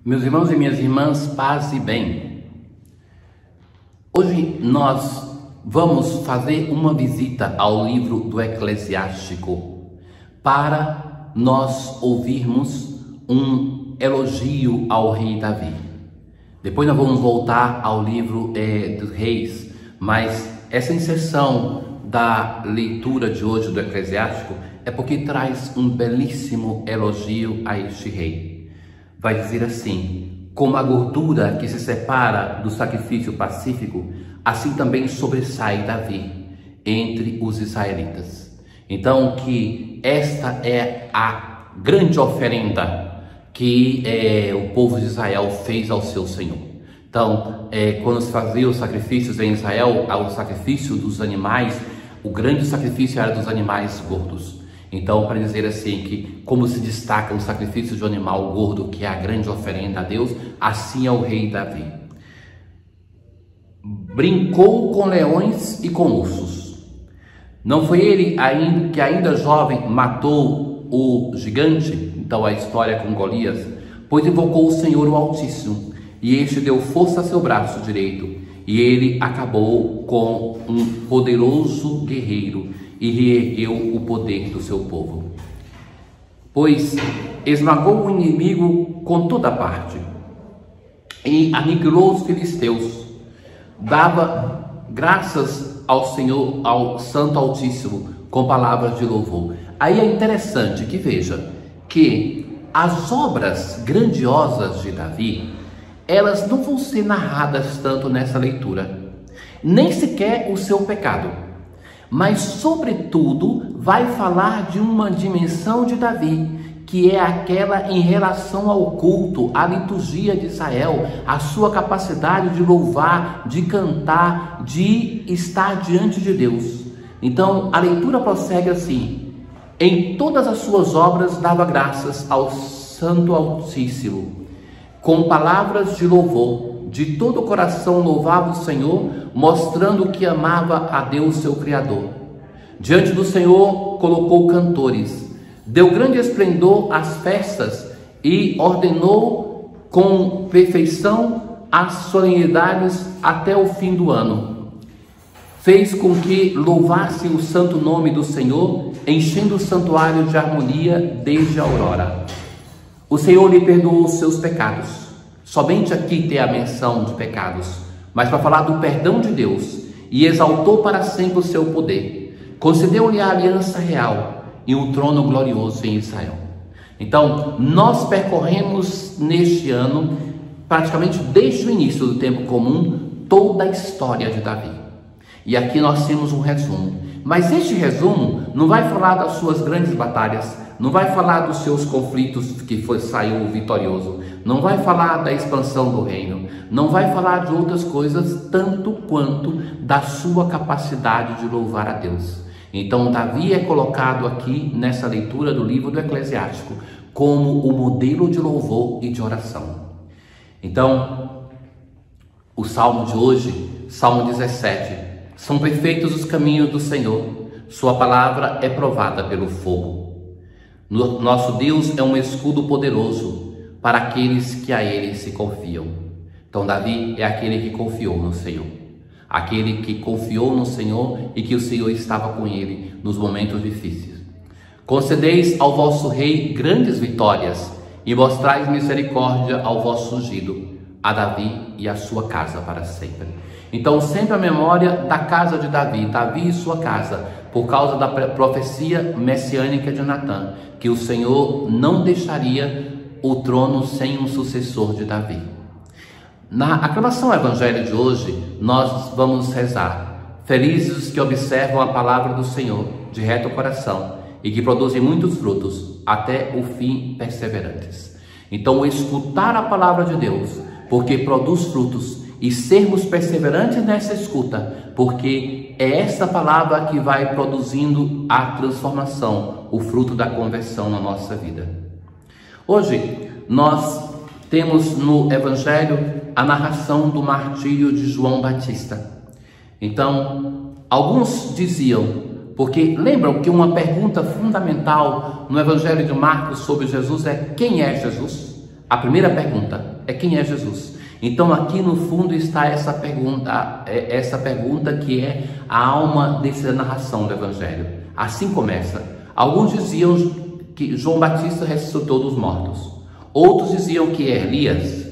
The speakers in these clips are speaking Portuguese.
Meus irmãos e minhas irmãs, paz e bem. Hoje nós vamos fazer uma visita ao livro do Eclesiástico para nós ouvirmos um elogio ao rei Davi. Depois nós vamos voltar ao livro dos reis, mas essa inserção da leitura de hoje do Eclesiástico é porque traz um belíssimo elogio a este rei. Vai dizer assim: como a gordura que se separa do sacrifício pacífico, assim também sobressai Davi entre os israelitas. Então, que esta é a grande oferenda que o povo de Israel fez ao seu Senhor. Então, quando se fazia os sacrifícios em Israel, o sacrifício dos animais, o grande sacrifício era dos animais gordos. Então, para dizer assim, que como se destaca o sacrifício de um animal gordo, que é a grande oferenda a Deus, assim é o rei Davi. Brincou com leões e com ursos. Não foi ele que ainda jovem matou o gigante? Então a história com Golias. Pois invocou o Senhor o Altíssimo, e este deu força a seu braço direito, e ele acabou com um poderoso guerreiro, e reergueu o poder do seu povo. Pois esmagou o inimigo com toda parte, e aniquilou os filisteus. Dava graças ao Senhor, ao Santo Altíssimo, com palavras de louvor. Aí é interessante que veja que as obras grandiosas de Davi, elas não vão ser narradas tanto nessa leitura, nem sequer o seu pecado, mas sobretudo vai falar de uma dimensão de Davi, que é aquela em relação ao culto, à liturgia de Israel, a sua capacidade de louvar, de cantar, de estar diante de Deus. Então a leitura prossegue assim: em todas as suas obras dava graças ao Santo Altíssimo, com palavras de louvor, de todo o coração louvava o Senhor, mostrando que amava a Deus seu Criador. Diante do Senhor colocou cantores, deu grande esplendor às festas e ordenou com perfeição as solenidades até o fim do ano. Fez com que louvassem o santo nome do Senhor, enchendo o santuário de harmonia desde a aurora. O Senhor lhe perdoou os seus pecados. Somente aqui tem a menção de pecados, mas para falar do perdão de Deus, e exaltou para sempre o seu poder. Concedeu-lhe a aliança real e um trono glorioso em Israel. Então, nós percorremos neste ano, praticamente desde o início do tempo comum, toda a história de Davi. E aqui nós temos um resumo. Mas este resumo não vai falar das suas grandes batalhas, não vai falar dos seus conflitos que saiu vitorioso, não vai falar da expansão do reino, não vai falar de outras coisas tanto quanto da sua capacidade de louvar a Deus. Então Davi é colocado aqui nessa leitura do livro do Eclesiástico como o modelo de louvor e de oração. Então, o salmo de hoje, Salmo 17, são perfeitos os caminhos do Senhor, sua palavra é provada pelo fogo. Nosso Deus é um escudo poderoso para aqueles que a Ele se confiam. Então Davi é aquele que confiou no Senhor, aquele que confiou no Senhor e que o Senhor estava com ele nos momentos difíceis. Concedeis ao vosso rei grandes vitórias e mostrais misericórdia ao vosso ungido, a Davi e a sua casa para sempre. Então sempre a memória da casa de Davi, Davi e sua casa, por causa da profecia messiânica de Natã, que o Senhor não deixaria o trono sem um sucessor de Davi. Na aclamação ao evangelho de hoje, nós vamos rezar: felizes os que observam a palavra do Senhor de reto coração e que produzem muitos frutos, até o fim perseverantes. Então, escutar a palavra de Deus, porque produz frutos, e sermos perseverantes nessa escuta, porque é essa palavra que vai produzindo a transformação, o fruto da conversão na nossa vida. Hoje nós temos no Evangelho a narração do martírio de João Batista. Então, alguns diziam, porque lembram que uma pergunta fundamental no Evangelho de Marcos sobre Jesus é: quem é Jesus? A primeira pergunta. é quem é Jesus? Então aqui no fundo está essa pergunta que é a alma dessa narração do Evangelho. Assim começa. Alguns diziam que João Batista ressuscitou dos mortos. Outros diziam que é Elias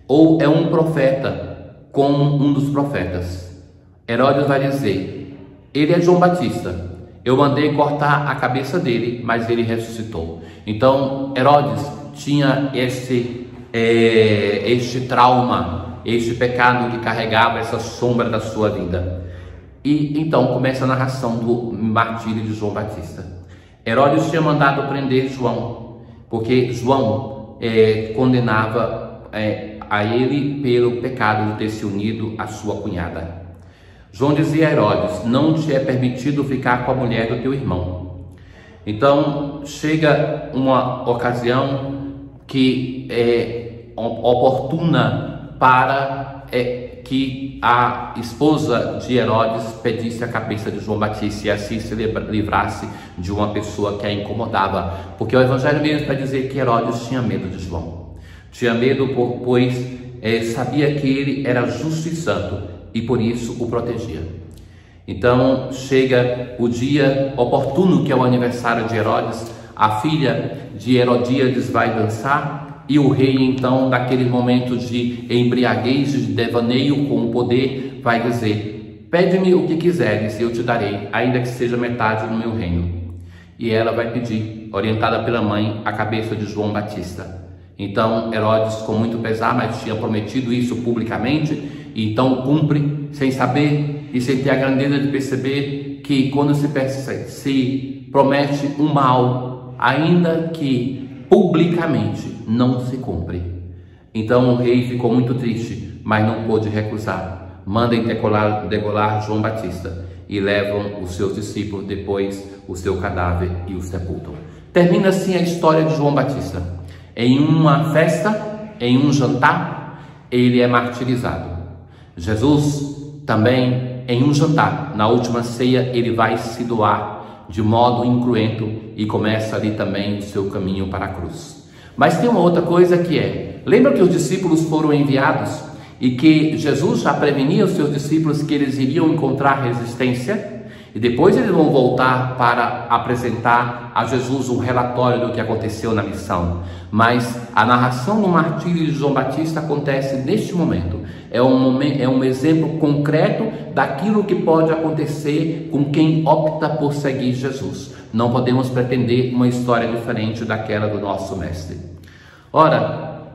ou é um profeta, como um dos profetas. Herodes vai dizer: ele é João Batista. Eu mandei cortar a cabeça dele, mas ele ressuscitou. Então Herodes tinha este trauma, este pecado que carregava essa sombra da sua vida. E então começa a narração do martírio de João Batista. Herodes tinha mandado prender João, porque João condenava a ele pelo pecado de ter se unido à sua cunhada. João dizia a Herodes: não te é permitido ficar com a mulher do teu irmão. Então chega uma ocasião que é oportuna para que a esposa de Herodes pedisse a cabeça de João Batista e assim se livrasse de uma pessoa que a incomodava, porque o Evangelho mesmo vai dizer que Herodes tinha medo de João. Tinha medo pois sabia que ele era justo e santo e por isso o protegia. Então chega o dia oportuno, que é o aniversário de Herodes. A filha de Herodíades vai dançar e o rei, então, naquele momento de embriaguez, de devaneio com o poder, vai dizer: pede-me o que quiseres e eu te darei, ainda que seja metade do meu reino. E ela vai pedir, orientada pela mãe, a cabeça de João Batista. Então Herodes, com muito pesar, mas tinha prometido isso publicamente, então cumpre, sem saber e sem ter a grandeza de perceber que quando se promete um mal, ainda que publicamente não se cumpre. Então o rei ficou muito triste, mas não pôde recusar. Mandem degolar João Batista e levam os seus discípulos depois o seu cadáver e o sepultam. Termina assim a história de João Batista. Em uma festa, em um jantar, ele é martirizado. Jesus também, em um jantar, na última ceia, ele vai se doar de modo incruento e começa ali também o seu caminho para a cruz. Mas tem uma outra coisa que lembra que os discípulos foram enviados e que Jesus já prevenia os seus discípulos que eles iriam encontrar resistência? E depois eles vão voltar para apresentar a Jesus um relatório do que aconteceu na missão. Mas a narração do martírio de João Batista acontece neste momento. É um exemplo concreto daquilo que pode acontecer com quem opta por seguir Jesus. Não podemos pretender uma história diferente daquela do nosso mestre. Ora,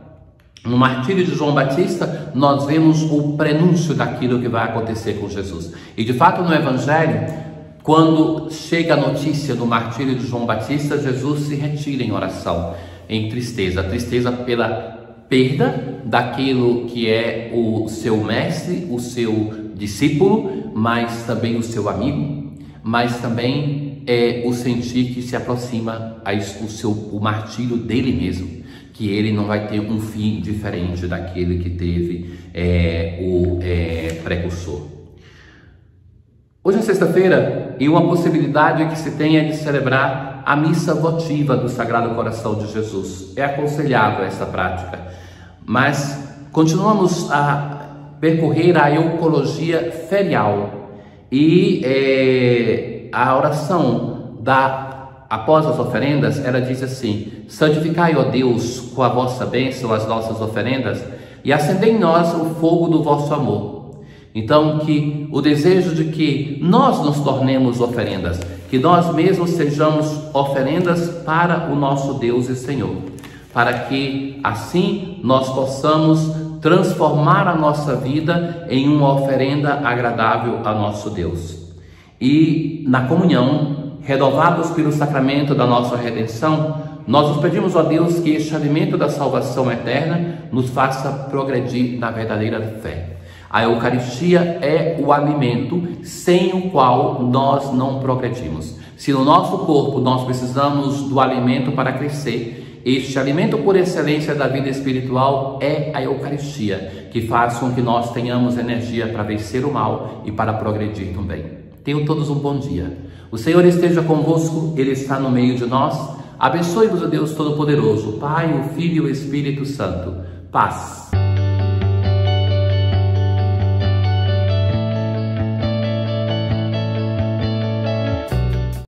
no martírio de João Batista, nós vemos o prenúncio daquilo que vai acontecer com Jesus. E de fato, no Evangelho, quando chega a notícia do martírio de João Batista, Jesus se retira em oração, em tristeza. Tristeza pela perda daquilo que é o seu mestre, o seu discípulo, mas também o seu amigo, mas também o sentir que se aproxima o martírio dele mesmo, que ele não vai ter um fim diferente daquele que teve o precursor. Hoje é sexta-feira e uma possibilidade que se tem é de celebrar a missa votiva do Sagrado Coração de Jesus. É aconselhável essa prática, mas continuamos a percorrer a eucologia ferial e a oração após as oferendas, ela diz assim: santificai, ó Deus, com a vossa bênção as nossas oferendas e acendei em nós o fogo do vosso amor. Então, que o desejo de que nós nos tornemos oferendas, que nós mesmos sejamos oferendas para o nosso Deus e Senhor, para que assim nós possamos transformar a nossa vida em uma oferenda agradável a nosso Deus. E na comunhão, renovados pelo sacramento da nossa redenção, nós nos pedimos a Deus que este alimento da salvação eterna nos faça progredir na verdadeira fé. A Eucaristia é o alimento sem o qual nós não progredimos. Se no nosso corpo nós precisamos do alimento para crescer, este alimento por excelência da vida espiritual é a Eucaristia, que faz com que nós tenhamos energia para vencer o mal e para progredir também. Tenham todos um bom dia. O Senhor esteja convosco, Ele está no meio de nós. Abençoe-vos o Deus Todo-Poderoso, o Pai, o Filho e o Espírito Santo. Paz.